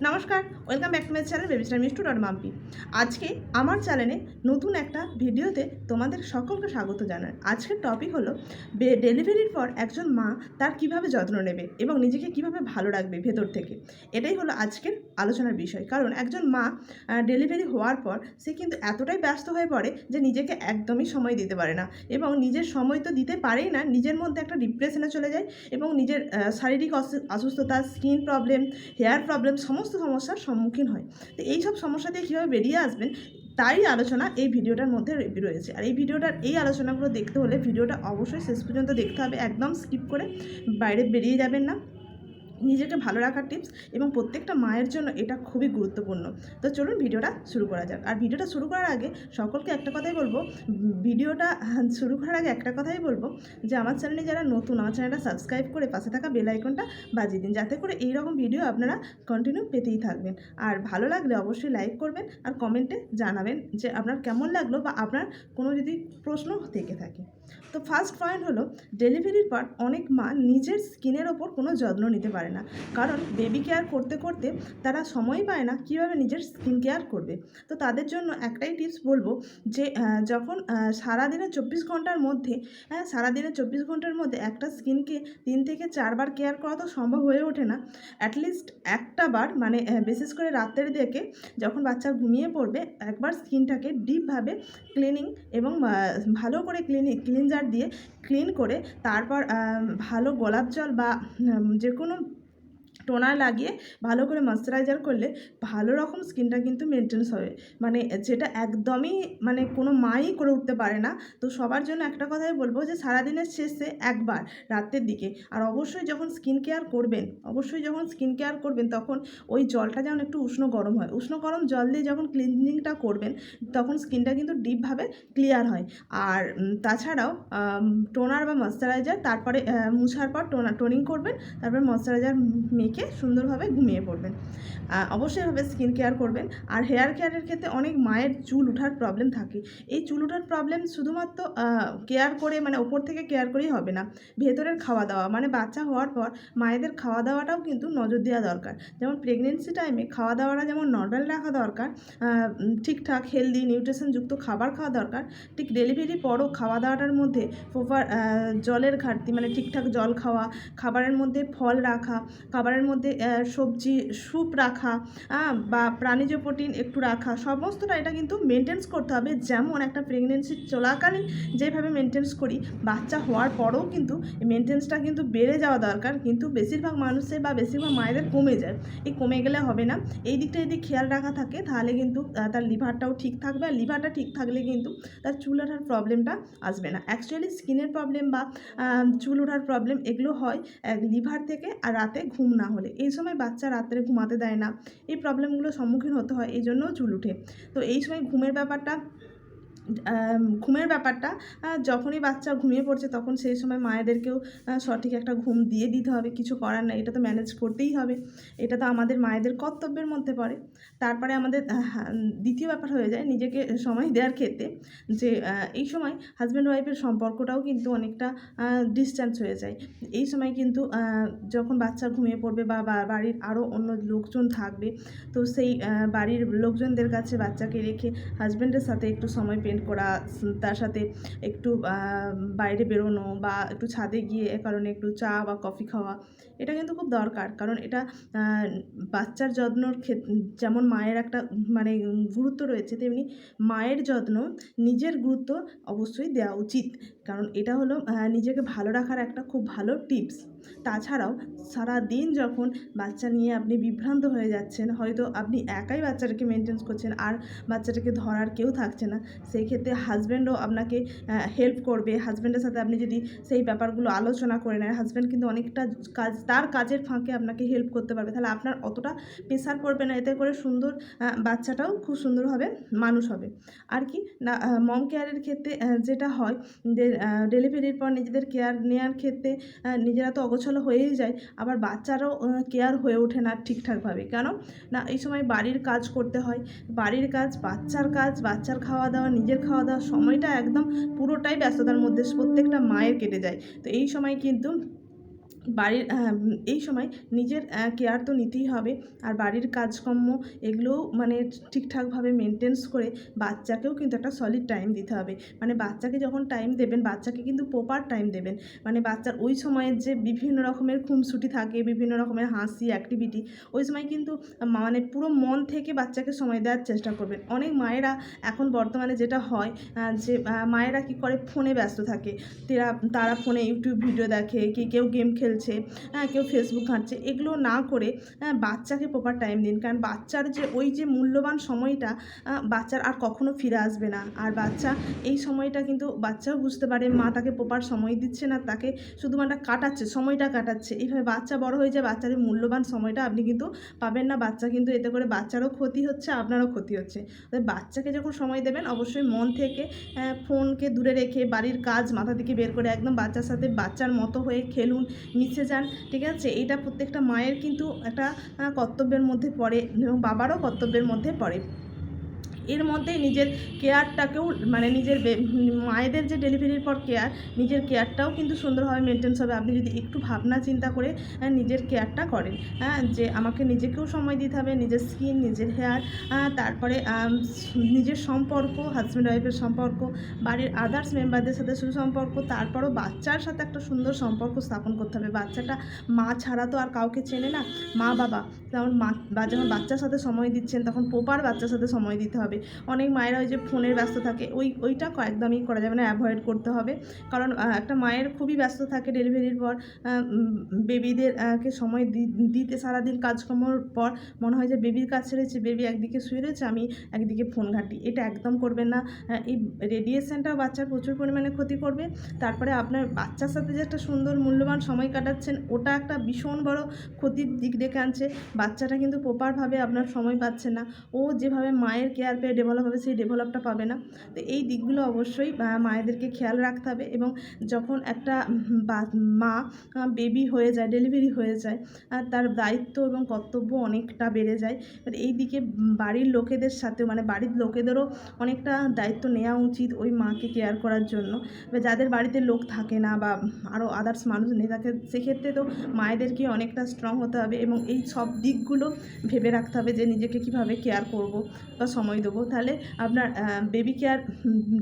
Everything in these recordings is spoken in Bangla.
নমস্কার, welcome back to my channel babystramistu.mampy। আজকে আমার চ্যানেলে নতুন একটা ভিডিওতে তোমাদের সকলকে স্বাগত জানাই। আজকের টপিক হলো ডেলিভারির পর একজন মা তার কিভাবে যত্ন নেবে এবং নিজেকে কিভাবে ভালো রাখবে ভেতর থেকে। এটাই হলো আজকের আলোচনার বিষয়। কারণ একজন মা ডেলিভারি হওয়ার পর সে কিন্তু এতটাই ব্যস্ত হয়ে পড়ে যে নিজেকে একদমই সময় দিতে পারে না, এবং নিজের সময় তো দিতে পারেই না, নিজের মধ্যে একটা ডিপ্রেশনে চলে যায় এবং নিজের শারীরিক অসুস্থতা, স্কিন প্রবলেম, হেয়ার প্রবলেম, সমস্ত সমস্যার সম্মুখীন হয়। তো এই সব সমস্যা থেকে কীভাবে বেরিয়ে আসবেন তারই আলোচনা এই ভিডিওটার মধ্যে রয়েছে। আর এই ভিডিওটার এই আলোচনাগুলো দেখতে হলে ভিডিওটা অবশ্যই শেষ পর্যন্ত দেখতে হবে, একদম স্কিপ করে বাইরে বেরিয়ে যাবেন না। নিজেকে ভালো রাখার টিপস এবং প্রত্যেকটা মায়ের জন্য এটা খুবই গুরুত্বপূর্ণ। তো চলুন ভিডিওটা শুরু করা যাক। আর ভিডিওটা শুরু করার আগে সকলকে একটা কথাই বলবো, ভিডিওটা শুরু করার আগে একটা কথাই বলবো যে আমার চ্যানেলে যারা নতুন, আমার চ্যানেলটা সাবস্ক্রাইব করে পাশে থাকা বেল আইকনটা বাজিয়ে দিন, যাতে করে এইরকম ভিডিও আপনারা কন্টিনিউ পেতেই থাকবেন। আর ভালো লাগলে অবশ্যই লাইক করবেন আর কমেন্টে জানাবেন যে আপনার কেমন লাগলো বা আপনার কোনো যদি প্রশ্ন থেকে থাকে। তো ফার্স্ট পয়েন্ট হলো, ডেলিভারির পর অনেক মা নিজের স্কিনের ওপর কোনো যত্ন নিতে পারে না, কারণ বেবি কেয়ার করতে করতে তারা সময় পায় না কীভাবে নিজের স্কিন কেয়ার করবে। তো তাদের জন্য একটাই টিপস বলবো যে যখন সারাদিনে 24 ঘন্টার মধ্যে সারাদিনে 24 ঘন্টার মধ্যে একটা স্কিনকে 3 থেকে 4 বার কেয়ার করা তো সম্ভব হয়ে ওঠে না। অ্যাটলিস্ট একটা বার, মানে বিশেষ করে রাতের দিকে যখন বাচ্চা ঘুমিয়ে পড়বে, একবার স্কিনটাকে ডিপভাবে ক্লিনিং এবং ভালো করে ক্লিনজার দিয়ে ক্লিন করে তারপর ভালো গোলাপ জল বা যে কোনো টোনার লাগিয়ে ভালো করে ময়েশ্চারাইজার করলে ভালো রকম স্কিনটা কিন্তু মেনটেন্স হবে, মানে যেটা একদমই মানে কোনো মাই করে উঠতে পারে না। তো সবার জন্য একটা কথাই বলবো যে সারাদিনের শেষে একবার রাতের দিকে, আর অবশ্যই যখন স্কিন কেয়ার করবেন তখন ওই জলটা যেমন একটু উষ্ণ গরম হয়, উষ্ণ গরম জল দিয়ে যখন ক্লিনজিংটা করবেন তখন স্কিনটা কিন্তু ডিপভাবে ক্লিয়ার হয়। আর তাছাড়াও টোনার বা ময়েশ্চারাইজার, তারপরে মুছার পর টোনিং করবেন, তারপরে ময়েশ্চারাইজার মেখে সুন্দরভাবে ঘুমিয়ে পড়বেন। অবশ্যই এভাবে স্কিন কেয়ার করবেন। আর হেয়ার কেয়ারের ক্ষেত্রে অনেক মায়ের চুল ওঠার প্রবলেম থাকে। এই চুল ওঠার প্রবলেম শুধুমাত্র কেয়ার করে, মানে ওপর থেকে কেয়ার করেই হবে না, ভেতরের খাওয়া দাওয়া, মানে বাচ্চা হওয়ার পর মায়েদের খাওয়া দাওয়াটাও কিন্তু নজর দেওয়া দরকার। যেমন প্রেগনেন্সি টাইমে খাওয়া দাওয়াটা যেমন নর্মাল রাখা দরকার, ঠিকঠাক হেলদি নিউট্রিশনযুক্ত খাবার খাওয়া দরকার, ঠিক ডেলিভারি পরও খাওয়া দাওয়াটার মধ্যে প্রপার জলের ঘাটতি, মানে ঠিকঠাক জল খাওয়া, খাবারের মধ্যে ফল রাখা, খাবারের মধ্যে সবজি স্যুপ রাখা, বা প্রাণীজ প্রোটিন একটু রাখা, সমস্তটা এটা কিন্তু মেনটেন্স করতে হবে। যেমন একটা প্রেগনেন্সি চলাকালীন যেভাবে মেনটেন্স করি, বাচ্চা হওয়ার পরেও কিন্তু এই মেনটেন্সটা কিন্তু বেড়ে যাওয়া দরকার, কিন্তু বেশিরভাগ মানুষের বা বেশিরভাগ মায়েদের কমে যায়। এই কমে গেলে হবে না, এই দিকটা যদি খেয়াল রাখা থাকে তাহলে কিন্তু তার লিভারটাও ঠিক থাকবে, আর লিভারটা ঠিক থাকলে কিন্তু তার চুল ওঠার প্রবলেমটা আসবে না। অ্যাকচুয়ালি স্কিনের প্রবলেম বা চুল ওঠার প্রবলেম এগুলো হয় লিভার থেকে, আর রাতে ঘুম না হলে। এই সময় বাচ্চা রাত্রে ঘুমাতে দেয় না, এই প্রবলেমগুলোর সম্মুখীন হতে হয়, এই জন্যও চুল ওঠে। তো এই সময় ঘুমের ব্যাপারটা যখনই বাচ্চা ঘুমিয়ে পড়ছে তখন সেই সময় মায়েদেরকেও সঠিক একটা ঘুম দিয়ে দিতে হবে, কিছু করার নাই, এটা তো ম্যানেজ করতেই হবে, এটা তো আমাদের মায়েদের কর্তব্যের মধ্যে পড়ে। তারপরে আমাদের দ্বিতীয় ব্যাপার হয়ে যায় নিজেকে সময় দেওয়ার ক্ষেত্রে, যে এই সময় হাজব্যান্ড ওয়াইফের সম্পর্কটাও কিন্তু অনেকটা ডিস্ট্যান্স হয়ে যায়। এই সময় কিন্তু যখন বাচ্চা ঘুমিয়ে পড়বে বা বাড়ির আরও অন্য লোকজন থাকবে, তো সেই বাড়ির লোকজনদের কাছে বাচ্চাকে রেখে হাজব্যান্ডের সাথে একটু সময় স্পেন্ড করা, তার সাথে একটু বাইরে বেরোনো বা একটু ছাদে গিয়ে এ কারণে একটু চা বা কফি খাওয়া, এটা কিন্তু খুব দরকার। কারণ এটা বাচ্চার যত্নর যেমন মায়ের একটা মানে গুরুত্ব রয়েছে, তেমনি মায়ের যত্ন নিজের গুরুত্ব অবশ্যই দেওয়া উচিত, কারণ এটা হলো নিজেকে ভালো রাখার একটা খুব ভালো টিপস। তাছাড়াও সারাদিন যখন বাচ্চা নিয়ে আপনি বিভ্রান্ত হয়ে যাচ্ছেন, হয়তো আপনি একাই বাচ্চাটাকে মেনটেন্স করছেন আর বাচ্চাটাকে ধরার কেউ থাকছে না, সেই ক্ষেত্রে হাজব্যান্ডও আপনাকে হেল্প করবে। হাজব্যান্ডের সাথে আপনি যদি সেই ব্যাপারগুলো আলোচনা করে নেন, হাজব্যান্ড কিন্তু অনেকটা কাজ, তার কাজের ফাঁকে আপনাকে হেল্প করতে পারবে, তাহলে আপনার অতটা প্রেশার পড়বে না, এতে করে সুন্দর বাচ্চাটাও খুব সুন্দরভাবে মানুষ হবে। আর কি না, মম কেয়ারের ক্ষেত্রে যেটা হয় যে ডেলিভারির পর নিজেদের কেয়ার নেওয়ার ক্ষেত্রে নিজেরা তো অগোছালো হয়েই যায়, আবার বাচ্চারও কেয়ার হয়ে ওঠে না ঠিকঠাকভাবে। কেন না, এই সময় বাড়ির কাজ করতে হয়, বাড়ির কাজ, বাচ্চার খাওয়া দাওয়া, নিজের খাওয়া দাওয়া, সময়টা একদম পুরোটাই ব্যস্ততার মধ্যে প্রত্যেকটা মায়ের কেটে যায়। তো এই সময় কিন্তু বাড়ির এই সময় নিজের কেয়ার তো নিতেই হবে, আর বাড়ির কাজকর্ম এগুলোও মানে ঠিকঠাকভাবে মেনটেন্স করে বাচ্চাকেও কিন্তু একটা সলিড টাইম দিতে হবে। মানে বাচ্চাকে যখন টাইম দেবেন, বাচ্চাকে কিন্তু প্রপার টাইম দেবেন। মানে বাচ্চার ওই সময়ের যে বিভিন্ন রকমের খুনসুটি থাকে, বিভিন্ন রকমের হাসি অ্যাক্টিভিটি, ওই সময় কিন্তু মানে পুরো মন থেকে বাচ্চাকে সময় দেওয়ার চেষ্টা করবেন। অনেক মায়েরা এখন বর্তমানে যেটা হয় যে মায়েরা কী করে, ফোনে ব্যস্ত থাকে। তারা ফোনে ইউটিউব ভিডিও দেখে, কেউ গেম খেলছে, কেউ ফেসবুক ঘাঁটছে। এগুলো না করে বাচ্চাকে প্রপার টাইম দিন, কারণ বাচ্চার যে ওই যে মূল্যবান সময়টা বাচ্চার আর কখনো ফিরে আসবে না। আর বাচ্চা এই সময়টা কিন্তু বাচ্চাও বুঝতে পারে মা তাকে প্রপার সময় দিচ্ছে না, তাকে শুধুমাত্র কাটাচ্ছে, সময়টা কাটাচ্ছে। এইভাবে বাচ্চা বড় হয়ে যায়, বাচ্চার এই মূল্যবান সময়টা আপনি কিন্তু পাবেন না। বাচ্চা কিন্তু এতে করে বাচ্চারও ক্ষতি হচ্ছে, আপনারও ক্ষতি হচ্ছে। তাই বাচ্চাকে যখন সময় দেবেন অবশ্যই মন থেকে ফোনকে দূরে রেখে বাড়ির কাজ মাথা থেকে বের করে একদম বাচ্চার সাথে বাচ্চার মতো হয়ে খেলুন, মিশে যান, ঠিক আছে? এইটা প্রত্যেকটা মায়ের কিন্তু একটা কর্তব্যের মধ্যে পড়ে এবং বাবারও কর্তব্যের মধ্যে পড়ে। এর মধ্যে নিজের কেয়ারটাকেও মানে নিজের মায়েদের যে ডেলিভারির পর কেয়ার, নিজের কেয়ারটাও কিন্তু সুন্দরভাবে মেনটেন্স হবে আপনি যদি একটু ভাবনা চিন্তা করে নিজের কেয়ারটা করেন। যে আমাকে নিজেকেও সময় দিতে হবে, নিজের স্কিন, নিজের হেয়ার, তারপরে নিজের সম্পর্ক, হাজব্যান্ড ওয়াইফের সম্পর্ক, বাড়ির আদার্স মেম্বারদের সাথে সুসম্পর্ক, তারপরও বাচ্চার সাথে একটা সুন্দর সম্পর্ক স্থাপন করতে হবে। বাচ্চাটা মা ছাড়া তো আর কাউকে চেনে না। মা বাবা যেমন যখন বাচ্চার সাথে সময় দিচ্ছেন তখন প্রপার বাচ্চার সাথে সময় দিতে হবে। অনেক মায়েরা ওই যে ফোনের ব্যস্ত থাকে, ওইটা একদমই করা যাবে না, অ্যাভয়েড করতে হবে। কারণ একটা মায়ের খুবই ব্যস্ত থাকে ডেলিভারির পর, বেবিদের কে সময় দিতে সারাদিন কাজকর্মর পর মনে হয় যে বেবির কাছে রয়েছে, বেবি একদিকে শুয়ে রয়েছে, আমি একদিকে ফোন ঘাঁটি। এটা একদম করবেন না। এই রেডিয়েশনটাও বাচ্চার প্রচুর পরিমাণে ক্ষতি করবে। তারপরে আপনার বাচ্চার সাথে যে একটা সুন্দর মূল্যবান সময় কাটাচ্ছেন, ওটা একটা ভীষণ বড় ক্ষতির দিক ডেকে আনছে। বাচ্চাটা কিন্তু প্রপারভাবে আপনার সময় পাচ্ছে না, ও যেভাবে মায়ের কেয়ার পেয়ে ডেভেলপ হবে সেই ডেভেলপটা পাবে না। তো এই দিকগুলো অবশ্যই মায়েদেরকে খেয়াল রাখতে হবে। এবং যখন একটা মা বেবি হয়ে যায়, ডেলিভারি হয়ে যায়, তার দায়িত্ব এবং কর্তব্য অনেকটা বেড়ে যায়। এই দিকে বাড়ির লোকেদের সাথেও মানে বাড়ির লোকেদেরও অনেকটা দায়িত্ব নেওয়া উচিত ওই মাকে কেয়ার করার জন্য। যাদের বাড়িতে লোক থাকে না বা আরও আদার্স মানুষ নেই থাকে, সেক্ষেত্রে তো মায়েদেরকে অনেকটা স্ট্রং হতে হবে এবং এই সব দিকগুলো ভেবে রাখতে হবে যে নিজেকে কীভাবে কেয়ার করব বা সময় দেবো। তাহলে আপনার বেবি কেয়ার,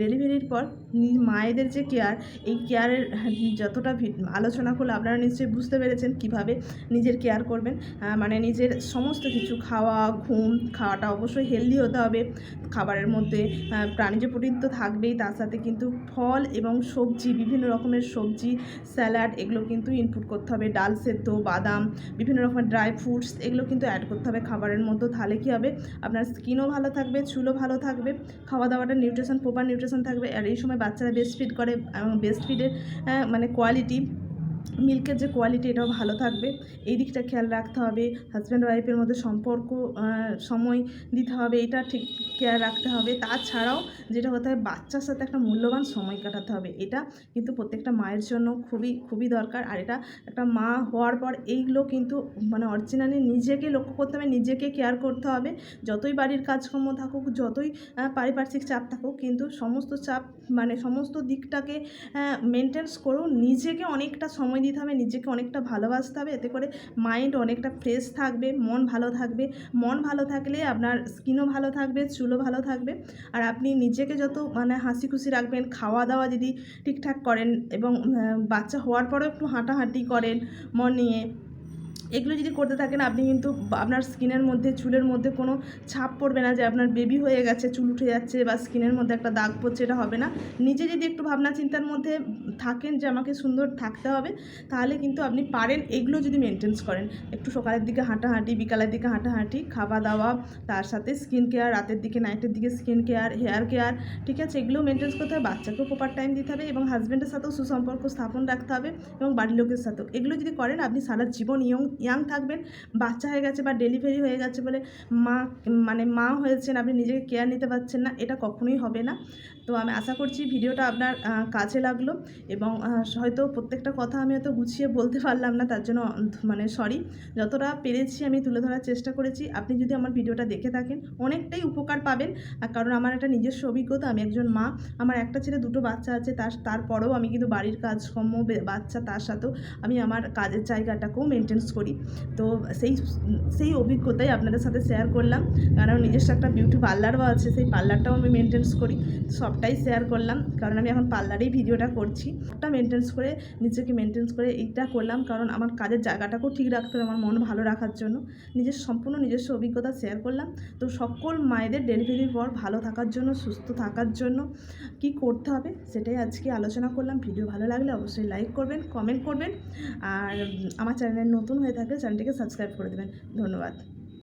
ডেলিভারির পর মায়েদের যে কেয়ার, এই কেয়ারের যতটা আলোচনা করলে আপনারা নিশ্চয়ই বুঝতে পেরেছেন কীভাবে নিজের কেয়ার করবেন। মানে নিজের সমস্ত কিছু খাওয়া, ঘুম, খাওয়াটা অবশ্যই হেলদি হতে হবে। খাবারের মধ্যে প্রাণীজ প্রোটিন তো থাকবেই, তার সাথে কিন্তু ফল এবং সবজি, বিভিন্ন রকমের সবজি, স্যালাড, এগুলো কিন্তু ইনপুট করতে হবে। ডাল সেদ্ধ, বাদাম, বিভিন্ন রকমের ড্রাই ফ্রুটস, এগুলো কিন্তু অ্যাড করতে হবে খাবারের মধ্যে। তাহলে কী হবে, আপনার স্কিনও ভালো থাকবে, চুলও ভালো থাকবে, খাওয়া দাওয়াটা নিউট্রিশন, প্রপার নিউট্রিশন থাকবে। আর এই সময় বাচ্চারা ব্রেস্ট ফিড করে এবং ব্রেস্ট ফিডের মানে কোয়ালিটি, মিল্কের যে কোয়ালিটি, এটাও ভালো থাকবে। এই দিকটা খেয়াল রাখতে হবে। হাজব্যান্ড ওয়াইফের মধ্যে সম্পর্ক, সময় দিতে হবে, এটা ঠিক কেয়ার রাখতে হবে। তাছাড়াও যেটা হতে হবে, বাচ্চার সাথে একটা মূল্যবান সময় কাটাতে হবে। এটা কিন্তু প্রত্যেকটা মায়ের জন্য খুবই খুবই দরকার। আর এটা একটা মা হওয়ার পর এইগুলো কিন্তু মানে অরিজিনালি নিজেকে লক্ষ্য করতে হবে, নিজেকে কেয়ার করতে হবে। যতই বাড়ির কাজকর্ম থাকুক, যতই পারিপার্শ্বিক চাপ থাকুক, কিন্তু সমস্ত চাপ মানে সমস্ত দিকটাকে মেনটেন্স করেও নিজেকে অনেকটা সময় দিতে হবে, নিজেকে অনেকটা ভালোবাসতে হবে। এতে করে মাইন্ড অনেকটা ফ্রেশ থাকবে, মন ভালো থাকবে। মন ভালো থাকলে আপনার স্কিনও ভালো থাকবে, চুলও ভালো থাকবে। আর আপনি নিজেকে যত মানে হাসি খুশি রাখবেন, খাওয়া দাওয়া যদি ঠিকঠাক করেন এবং বাচ্চা হওয়ার পরেও একটু হাঁটাহাঁটি করেন মর্নিংয়ে, এগুলো যদি করতে থাকেন, আপনি কিন্তু আপনার স্কিনের মধ্যে, চুলের মধ্যে কোনো ছাপ পড়বে না যে আপনার বেবি হয়ে গেছে, চুল উঠে যাচ্ছে বা স্কিনের মধ্যে একটা দাগ পড়ছে, এটা হবে না। নিজে যদি একটু ভাবনা চিন্তার মধ্যে থাকেন যে আমাকে সুন্দর থাকতে হবে, তাহলে কিন্তু আপনি পারেন এগুলো যদি মেনটেন্স করেন। একটু সকালের দিকে হাঁটাহাঁটি, বিকালের দিকে হাঁটাহাঁটি, খাওয়া দাওয়া, তার সাথে স্কিন কেয়ার, রাতের দিকে, নাইটের দিকে স্কিন কেয়ার, হেয়ার কেয়ার, ঠিক আছে? এগুলো মেনটেন্স করতে হবে। বাচ্চাকেও প্রপার টাইম দিতে হবে এবং হাজব্যান্ডের সাথেও সুসম্পর্ক স্থাপন রাখতে হবে এবং বাড়ির লোকের সাথেও। এগুলো যদি করেন, আপনি সারা জীবন ইয়ং ইয়াং থাকবেন, বাচ্চা হয়ে গেছে বা ডেলিভারি হয়ে গেছে বলে মা হয়েছেন, আপনি নিজেকে কেয়ার নিতে পারছেন না, এটা কখনোই হবে না। তো আমি আশা করছি ভিডিওটা আপনার কাজে লাগলো এবং হয়তো প্রত্যেকটা কথা আমি হয়তো গুছিয়ে বলতে পারলাম না, তার জন্য সরি। যতটা পেরেছি আমি তুলে ধরার চেষ্টা করেছি। আপনি যদি আমার ভিডিওটা দেখে থাকেন অনেকটাই উপকার পাবেন, কারণ আমার একটা নিজস্ব অভিজ্ঞতা। আমি একজন মা, আমার একটা ছেলে, দুটো বাচ্চা আছে। তারপরেও আমি কিন্তু বাড়ির কাজকর্ম, বাচ্চা, তার সাথেও আমি আমার কাজের জায়গাটাকেও মেনটেন্স করি। তো সেই অভিজ্ঞতাই আপনাদের সাথে শেয়ার করলাম, কারণ নিজস্ব একটা বিউটি পার্লারও আছে, সেই পার্লারটাও আমি মেনটেন্স করি। সবটাই শেয়ার করলাম, কারণ আমি এখন পার্লারেই ভিডিওটা করছি। সবটা মেনটেন্স করে, নিজেকে মেনটেন্স করে এইটা করলাম, কারণ আমার কাজের জায়গাটাকেও ঠিক রাখতে হবে আমার মন ভালো রাখার জন্য। সম্পূর্ণ নিজস্ব অভিজ্ঞতা শেয়ার করলাম। তো সকল মায়েদের ডেলিভারির পর ভালো থাকার জন্য, সুস্থ থাকার জন্য কি করতে হবে সেটাই আজকে আলোচনা করলাম। ভিডিও ভালো লাগলে অবশ্যই লাইক করবেন, কমেন্ট করবেন, আর আমার চ্যানেলে নতুন হয়ে থাকলে চ্যানেলটিকে সাবস্ক্রাইব করে দেবেন। ধন্যবাদ।